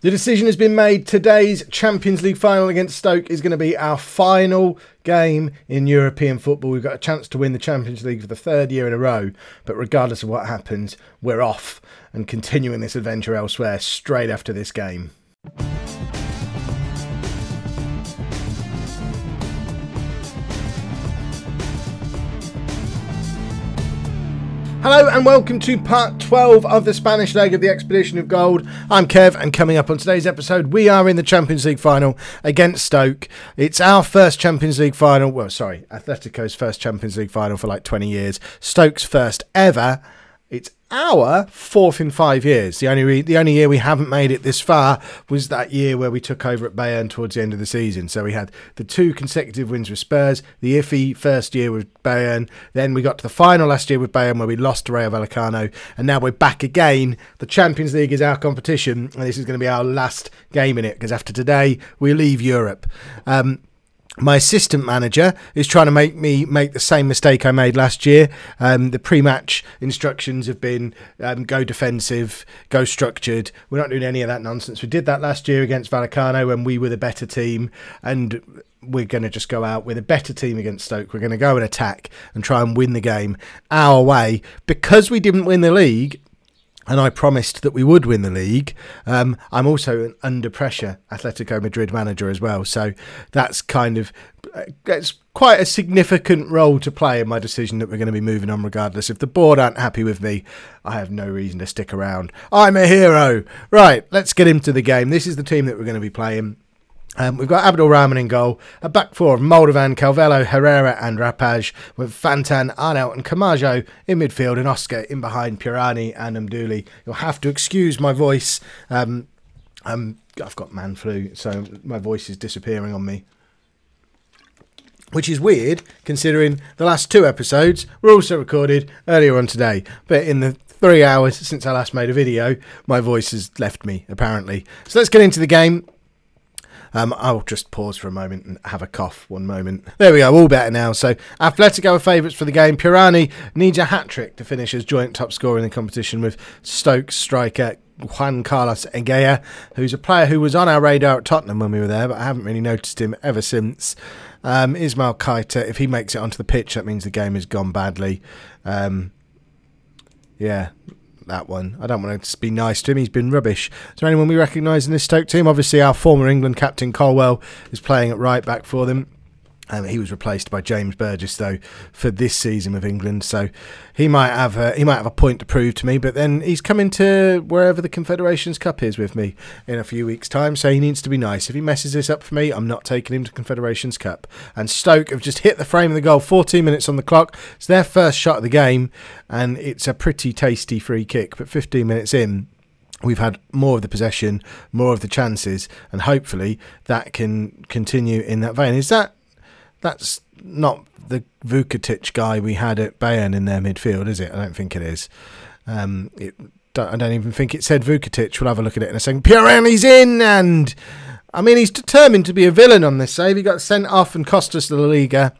The decision has been made. Today's Champions League final against Stoke is going to be our final game in European football. We've got a chance to win the Champions League for the third year in a row, but regardless of what happens, we're off and continuing this adventure elsewhere straight after this game. Hello and welcome to part 12 of the Spanish leg of the Expedition of Gold. I'm Kev, and coming up on today's episode, we are in the Champions League final against Stoke. It's our first Champions League final, Atletico's first Champions League final for like 20 years. Stoke's first ever. It's our fourth in 5 years. The only year we haven't made it this far was that year where we took over at Bayern towards the end of the season. So we had the 2 consecutive wins with Spurs, the iffy first year with Bayern, then we got to the final last year with Bayern where we lost to Rayo Vallecano, and now we're back again. The Champions League is our competition, and this is going to be our last game in it, because after today we leave Europe. My assistant manager is trying to make me make the same mistake I made last year. The pre-match instructions have been go defensive, go structured. We're not doing any of that nonsense. We did that last year against Vallecano when we were the better team, and we're going to just go out with a better team against Stoke. We're going to go and attack and try and win the game our way. Because we didn't win the league, and I promised that we would win the league, I'm also an under pressure Atlético Madrid manager as well. So that's it's quite a significant role to play in my decision that we're going to be moving on regardless. If the board aren't happy with me, I have no reason to stick around. I'm a hero. Right, let's get into the game. This is the team that we're going to be playing. We've got Abdelrahman in goal, a back four of Moldovan, Calvello, Herrera and Rapaj, with Fantan, Arnaut and Camajo in midfield, and Oscar in behind Pirani and Mdouli. You'll have to excuse my voice. I've got man flu, so my voice is disappearing on me. Which is weird, considering the last 2 episodes were also recorded earlier on today. But in the 3 hours since I last made a video, my voice has left me, apparently. So let's get into the game. I'll just pause for a moment and have a cough. 1 moment. There we go, all better now. So Atletico are favourites for the game. Pirani needs a hat-trick to finish as joint top scorer in the competition with Stoke striker Juan Carlos Egea, who's a player who was on our radar at Tottenham when we were there, but I haven't really noticed him ever since. Ismail Keita, if he makes it onto the pitch, that means the game has gone badly. Yeah, that one. I don't want to be nice to him. He's been rubbish. Is there anyone we recognise in this Stoke team? Obviously, our former England captain Colwell is playing at right back for them. He was replaced by James Burgess, though, for this season with England. So he might have a point to prove to me. But then he's coming to wherever the Confederations Cup is with me in a few weeks' time. So he needs to be nice. If he messes this up for me, I'm not taking him to Confederations Cup. And Stoke have just hit the frame of the goal. 14 minutes on the clock. It's their first shot of the game, and it's a pretty tasty free kick. But 15 minutes in, we've had more of the possession, more of the chances, and hopefully that can continue in that vein. That's not the Vukotic guy we had at Bayern in their midfield, is it? I don't think it is. I don't even think it said Vukotic. We'll have a look at it in a second. Pirani's in, and I mean, he's determined to be a villain on this save. He got sent off and cost us the La Liga.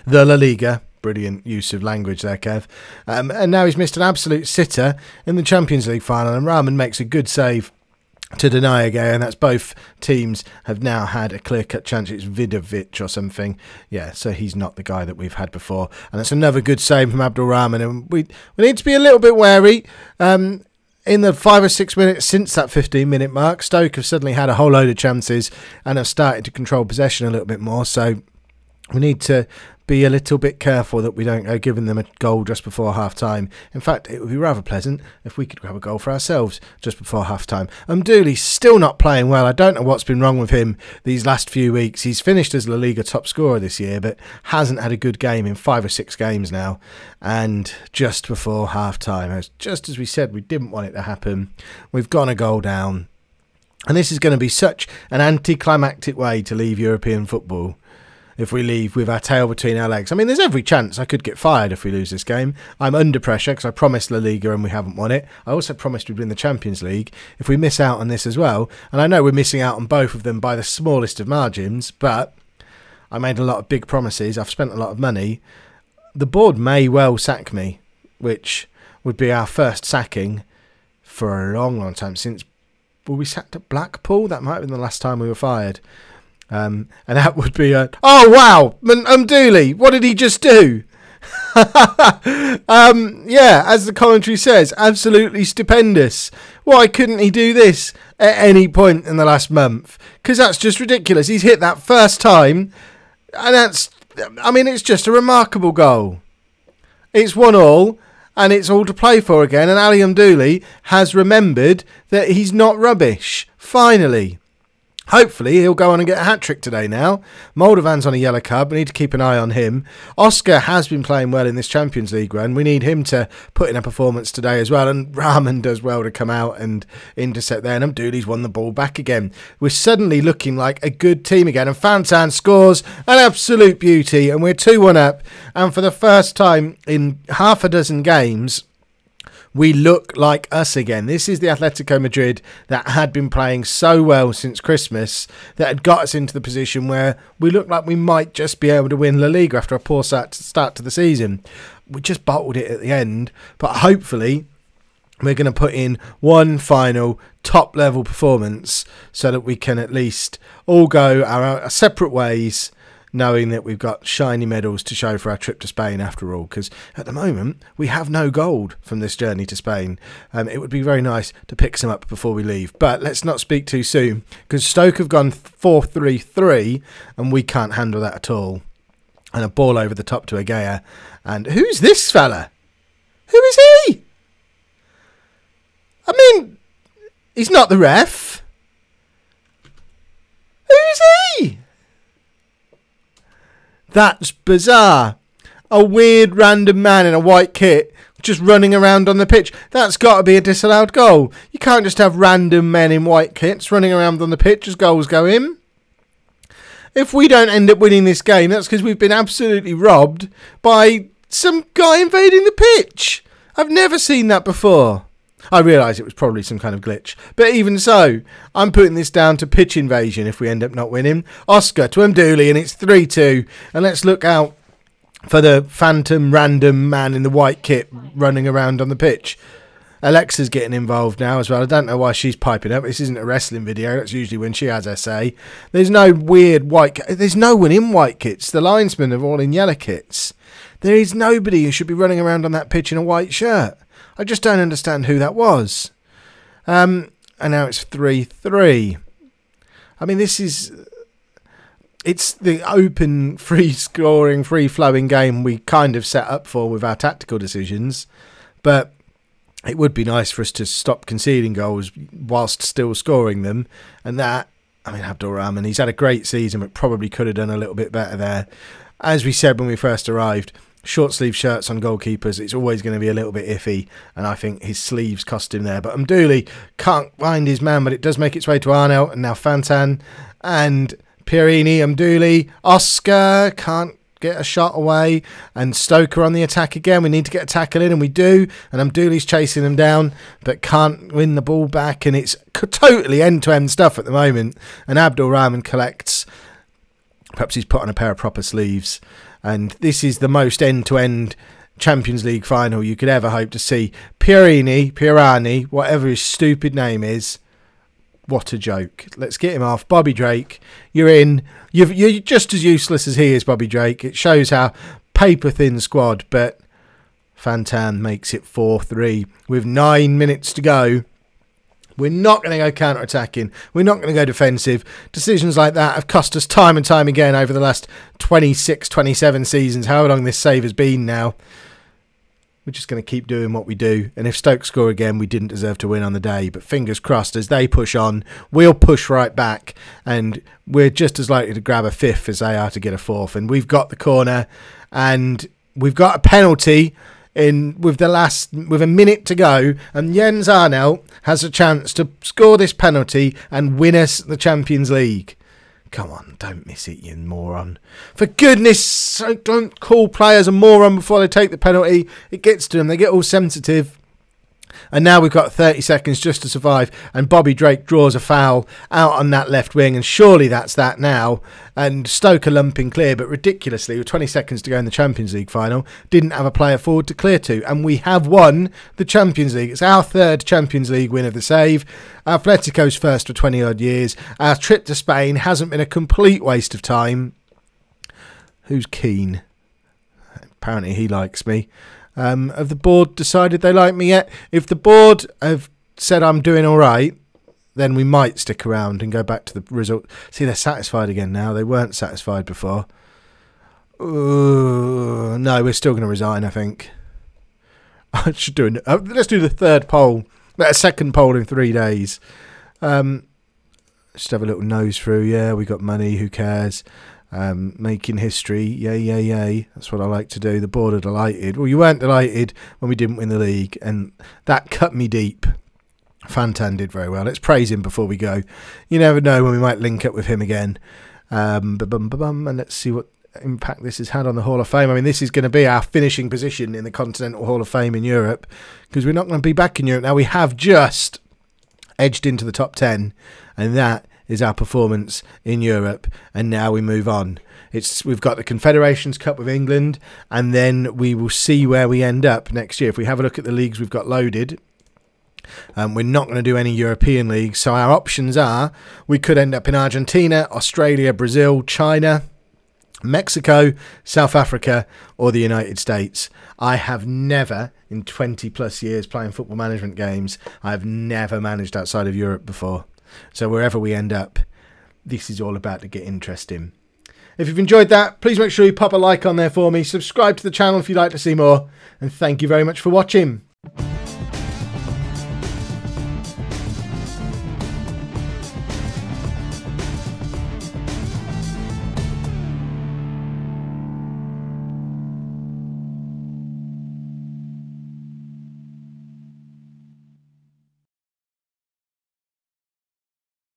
The La Liga. Brilliant use of language there, Kev. And now he's missed an absolute sitter in the Champions League final, and Rahman makes a good save to deny again, and that's both teams have now had a clear-cut chance. It's Vidovic or something. Yeah, so he's not the guy that we've had before. And that's another good save from Abdelrahman. And we need to be a little bit wary. In the 5 or 6 minutes since that 15-minute mark, Stoke have suddenly had a whole load of chances and have started to control possession a little bit more. So we need to be a little bit careful that we don't go giving them a goal just before half-time. In fact, it would be rather pleasant if we could grab a goal for ourselves just before half-time. Mdouli's still not playing well. I don't know what's been wrong with him these last few weeks. He's finished as La Liga top scorer this year, but hasn't had a good game in 5 or 6 games now. And just before half-time, just as we said, we didn't want it to happen. We've gone a goal down. And this is going to be such an anticlimactic way to leave European football. If we leave with our tail between our legs. I mean, there's every chance I could get fired if we lose this game. I'm under pressure because I promised La Liga and we haven't won it. I also promised we'd win the Champions League. If we miss out on this as well, and I know we're missing out on both of them by the smallest of margins, but I made a lot of big promises. I've spent a lot of money. The board may well sack me, which would be our first sacking for a long, long time, since were we sacked at Blackpool? That might have been the last time we were fired. And that would be a... Oh, wow! Dooley, what did he just do? Yeah, as the commentary says, absolutely stupendous. Why couldn't he do this at any point in the last month? Because that's just ridiculous. He's hit that first time, and that's... I mean, it's just a remarkable goal. It's 1-1, and it's all to play for again, and Ali Dooley has remembered that he's not rubbish. Finally. Hopefully, he'll go on and get a hat-trick today now. Moldovan's on a yellow card. We need to keep an eye on him. Oscar has been playing well in this Champions League run. We need him to put in a performance today as well. And Rahman does well to come out and intercept there. And Dooley's won the ball back again. We're suddenly looking like a good team again. And Fantan scores an absolute beauty. And we're 2-1 up. And for the first time in half a dozen games, we look like us again. This is the Atlético Madrid that had been playing so well since Christmas, that had got us into the position where we look like we might just be able to win La Liga after a poor start to the season. We just bottled it at the end, but hopefully we're going to put in one final top-level performance so that we can at least all go our separate ways, knowing that we've got shiny medals to show for our trip to Spain after all, because at the moment we have no gold from this journey to Spain. It would be very nice to pick some up before we leave, but let's not speak too soon, because Stoke have gone 4-3-3 and we can't handle that at all. And a ball over the top to Agea. And who's this fella? Who is he? I mean, he's not the ref. Who's he? That's bizarre. A weird random man in a white kit just running around on the pitch. That's got to be a disallowed goal. You can't just have random men in white kits running around on the pitch as goals go in. If we don't end up winning this game, that's because we've been absolutely robbed by some guy invading the pitch. I've never seen that before. I realise it was probably some kind of glitch. But even so, I'm putting this down to pitch invasion if we end up not winning. Oscar to Dooley, and it's 3-2. And let's look out for the phantom random man in the white kit running around on the pitch. Alexa's getting involved now as well. I don't know why she's piping up. This isn't a wrestling video. That's usually when she has her say. There's no weird white... There's no one in white kits. The linesmen are all in yellow kits. There is nobody who should be running around on that pitch in a white shirt. I just don't understand who that was. And now it's 3-3. I mean, this is... It's the open, free-scoring, free-flowing game we kind of set up for with our tactical decisions. But it would be nice for us to stop conceding goals whilst still scoring them. And that, I mean, Abdul Rahman, he's had a great season, but probably could have done a little bit better there. As we said when we first arrived, short sleeve shirts on goalkeepers, it's always going to be a little bit iffy, and I think his sleeves cost him there. But Dooley can't find his man, but it does make its way to Arnott, and now Fantan and Pierini. Dooley, Oscar can't get a shot away, and Stoker on the attack again. We need to get a tackle in, and we do, and Dooley's chasing him down but can't win the ball back, and it's totally end-to-end stuff at the moment. And Abdul Rahman collects. Perhaps he's put on a pair of proper sleeves. And this is the most end-to-end Champions League final you could ever hope to see. Pierani, whatever his stupid name is. What a joke. Let's get him off. Bobby Drake, you're in. You're just as useless as he is, Bobby Drake. It shows how paper-thin squad. But Fantan makes it 4-3 with 9 minutes to go. We're not going to go counter-attacking. We're not going to go defensive. Decisions like that have cost us time and time again over the last 26, 27 seasons, however long this save has been now. We're just going to keep doing what we do. And if Stoke score again, we didn't deserve to win on the day. But fingers crossed, as they push on, we'll push right back. And we're just as likely to grab a fifth as they are to get a fourth. And we've got the corner. And we've got a penalty with a minute to go, and Jens Arnott has a chance to score this penalty and win us the Champions League. Come on, don't miss it, you moron. For goodness sake, don't call players a moron before they take the penalty. It gets to them. They get all sensitive. And now we've got 30 seconds just to survive, and Bobby Drake draws a foul out on that left wing, and surely that's that now. And Stoke are lumping clear, but ridiculously, with 20 seconds to go in the Champions League final, didn't have a player forward to clear to, and we have won the Champions League. It's our third Champions League win of the save. Atletico's first for 20 odd years. Our trip to Spain hasn't been a complete waste of time. Who's keen? Apparently he likes me. Have the board decided they like me yet? If the board have said I'm doing all right, then we might stick around and go back to the result. See, they're satisfied again now. They weren't satisfied before. No, we're still going to resign, I think. I should do let's do the third poll. A second poll in 3 days. Just have a little nose through. Yeah, we got money. Who cares? Making history, yay. That's what I like to do. The board are delighted. Well, you weren't delighted when we didn't win the league, and that cut me deep. Fantan did very well. Let's praise him before we go. You never know when we might link up with him again. And let's see what impact this has had on the Hall of Fame. I mean, this is going to be our finishing position in the Continental Hall of Fame in Europe, because we're not going to be back in Europe now. We have just edged into the top 10, and that is our performance in Europe, and now we move on. We've got the Confederations Cup with England, and then we will see where we end up next year. If we have a look at the leagues we've got loaded, we're not going to do any European leagues, so our options are we could end up in Argentina, Australia, Brazil, China, Mexico, South Africa, or the United States. I have never, in 20 plus years playing football management games, I have never managed outside of Europe before. So wherever we end up, this is all about to get interesting. If you've enjoyed that, please make sure you pop a like on there for me. Subscribe to the channel if you'd like to see more. And thank you very much for watching.